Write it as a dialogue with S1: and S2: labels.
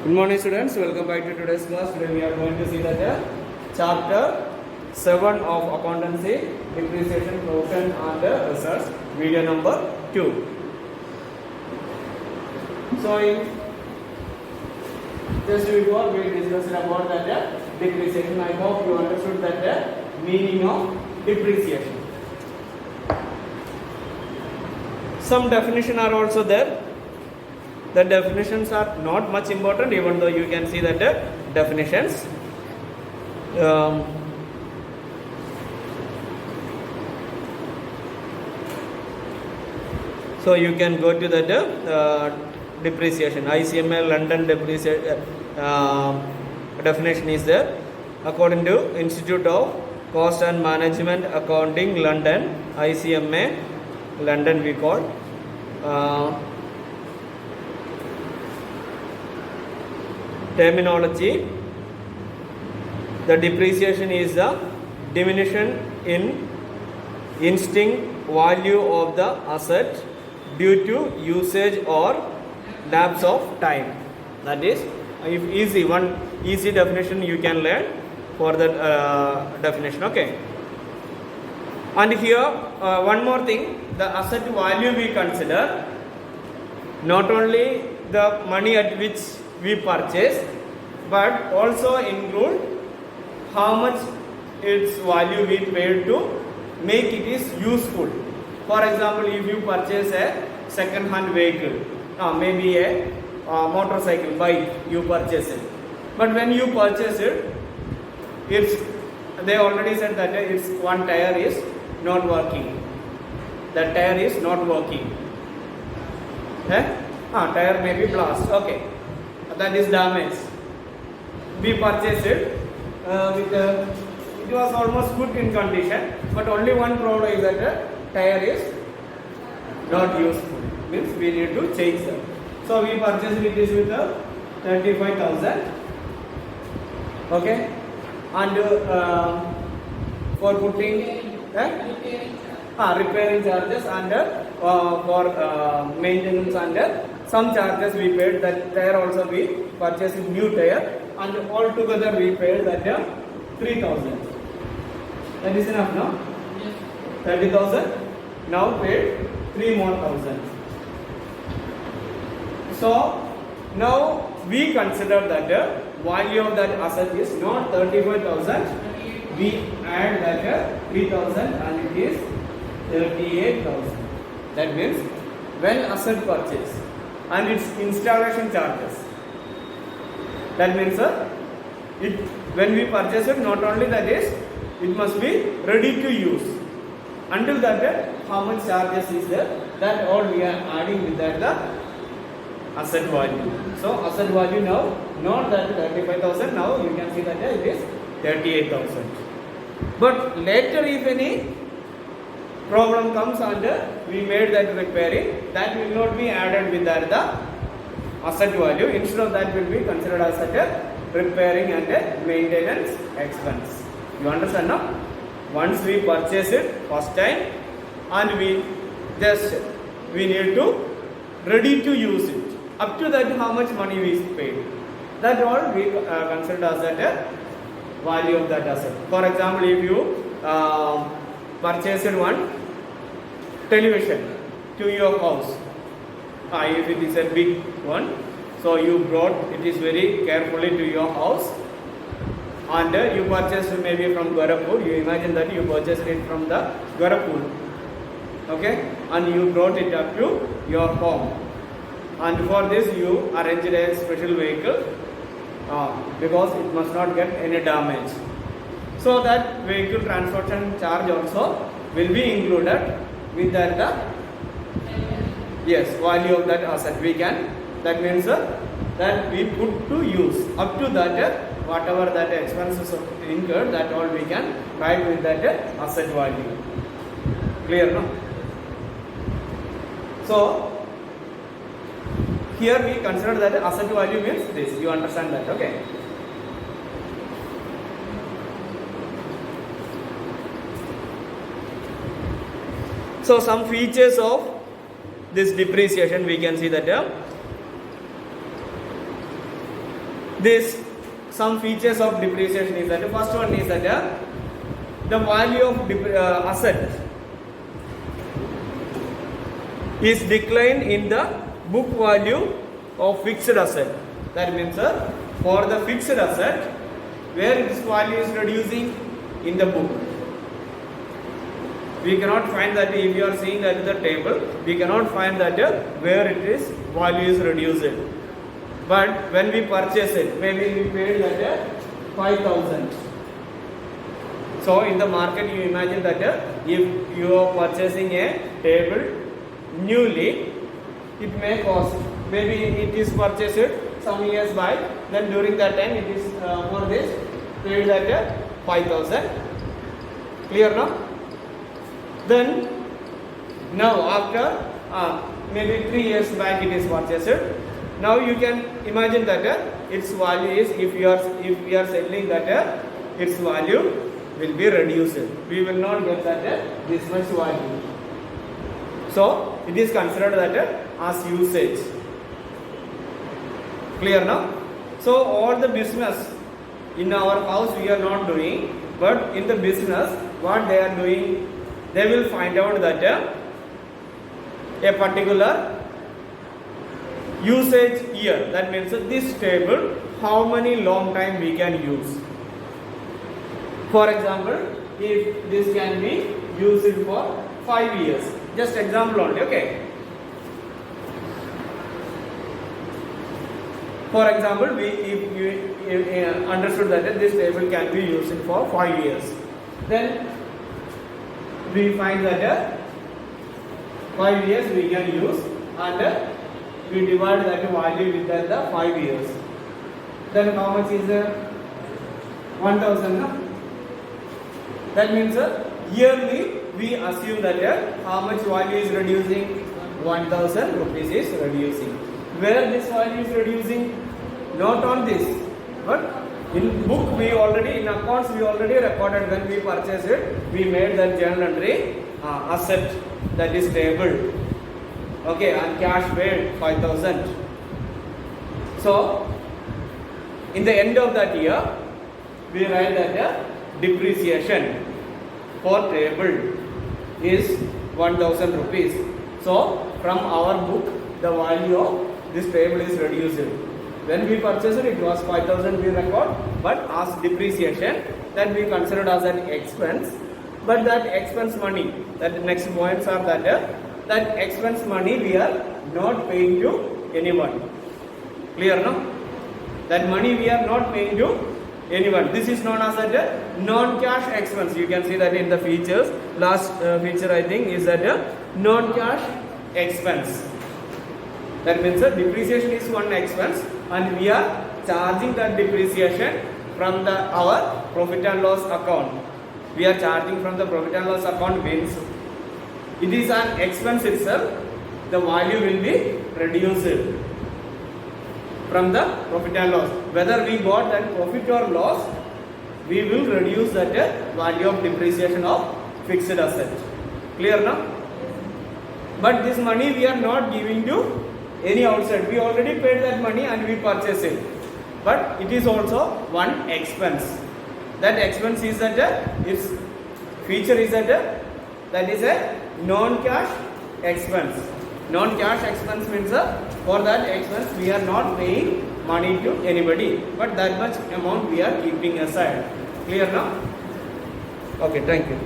S1: Good morning students, welcome back to today's class. Today we are going to see that chapter 7 of accountancy, depreciation, provision and research, video number 2. So in just before we discussed about that depreciation. I hope you understood that meaning of depreciation. Some definition are also there. The definitions are not much important, even though you can see that definitions. So you can go to the depreciation. ICMA London depreciation definition is there. According to Institute of Cost and Management Accounting, London, ICMA London we call. Terminology: the depreciation is the diminution in intrinsic value of the asset due to usage or lapse of time. That is, if one easy definition you can learn for that definition. Okay. And here one more thing, the asset value we consider not only the money at which we purchase, but also include how much its value we paid to make it is useful. For example, if you purchase a second hand vehicle, maybe a motorcycle, bike, you purchase it, but when you purchase it, they already said that its one tire is not working. The tire is not working. Tire may be blast. Okay. That is damaged. We purchased it it was almost good in condition, but only one problem is that the tire is not useful. Means we need to change them. So we purchased it is with 35,000. Okay, and for putting repairing charges and for maintenance and some charges we paid. That tire also we purchased new tire, and all together we paid that 3,000. That is enough now. 30,000. Now paid 3 more thousand. So now we consider that the value of that asset is not 35,000. We add that 3,000 and it is 38,000. That means when asset purchase and its installation charges. That means when we purchase it, not only that is, it must be ready to use. Until that, how much charges is there? That all we are adding with that the asset value. So asset value now, not that 35,000. Now you can see that it is 38,000. But later, if any problem comes and we made that repairing, that will not be added with that the asset value. Instead of that, will be considered as a repairing and a maintenance expense. You understand now? Once we purchase it first time and we need to ready to use it. Up to that, how much money we paid. That all we consider as a value of that asset. For example, if you purchased one television to your house, if it is a big one, so you brought it is very carefully to your house, and you purchased maybe from Gorakhpur. You imagine that you purchased it from the Gorakhpur, okay, and you brought it up to your home, and for this you arranged a special vehicle because it must not get any damage. So that vehicle transportation charge also will be included with that value of that asset. We can, that means that we put to use. Up to that, whatever that expenses incurred, that all we can write with that asset value. Clear, no? So here we consider that asset value means this. You understand that? Okay. So some features of this depreciation, we can see that this some features of depreciation is that the first one is that the value of asset is declined in the book value of fixed asset. That means for the fixed asset, where this value is reducing in the book. We cannot find that if you are seeing that in the table, we cannot find that where it is value is reduced. But when we purchase it, maybe we paid that 5,000. So in the market, you imagine that if you are purchasing a table newly, it may cost, maybe it is purchased some years back, then during that time it is for this paid at 5,000. Clear now? Then now after maybe 3 years back it is purchased. Now you can imagine that its value is, if we are selling that its value will be reduced. We will not get that this much value. So it is considered that as usage. Clear now? So all the business in our house we are not doing, but in the business what they are doing, they will find out that a particular usage year. That means this table, how many long time we can use. For example, if this can be used for 5 years. Just example only, okay. For example, if you understood that this table can be used for 5 years, then we find that 5 years we can use, and we divide that value with the 5 years. Then how much is 1,000? No? That means yearly we assume that how much value is reducing? 1,000 rupees is reducing. Where this value is reducing? Not on this, but in book we already, in accounts we already recorded when we purchased it, we made that journal entry asset, that is table. Okay, and cash paid 5,000. So in the end of that year, we write that depreciation for table is 1,000 rupees. So from our book, the value of this table is reduced. When we purchased it, it was 5,000 we record, but as depreciation, that we considered as an expense. But that expense money, that next points are that expense money we are not paying to anyone. Clear no? That money we are not paying to anyone. This is known as a non-cash expense. You can see that in the features. Last feature I think is that non-cash expense. That means depreciation is one expense, and we are charging that depreciation from our profit and loss account. We are charging from the profit and loss account means it is an expense itself. The value will be reduced from the profit and loss. Whether we got that profit or loss, we will reduce that value of depreciation of fixed asset. Clear now? But this money we are not giving to any outside. We already paid that money and we purchased it. But it is also one expense. That expense is that its feature is that is a non-cash expense. Non-cash expense means for that expense we are not paying money to anybody, but that much amount we are keeping aside. Clear now? Okay, thank you.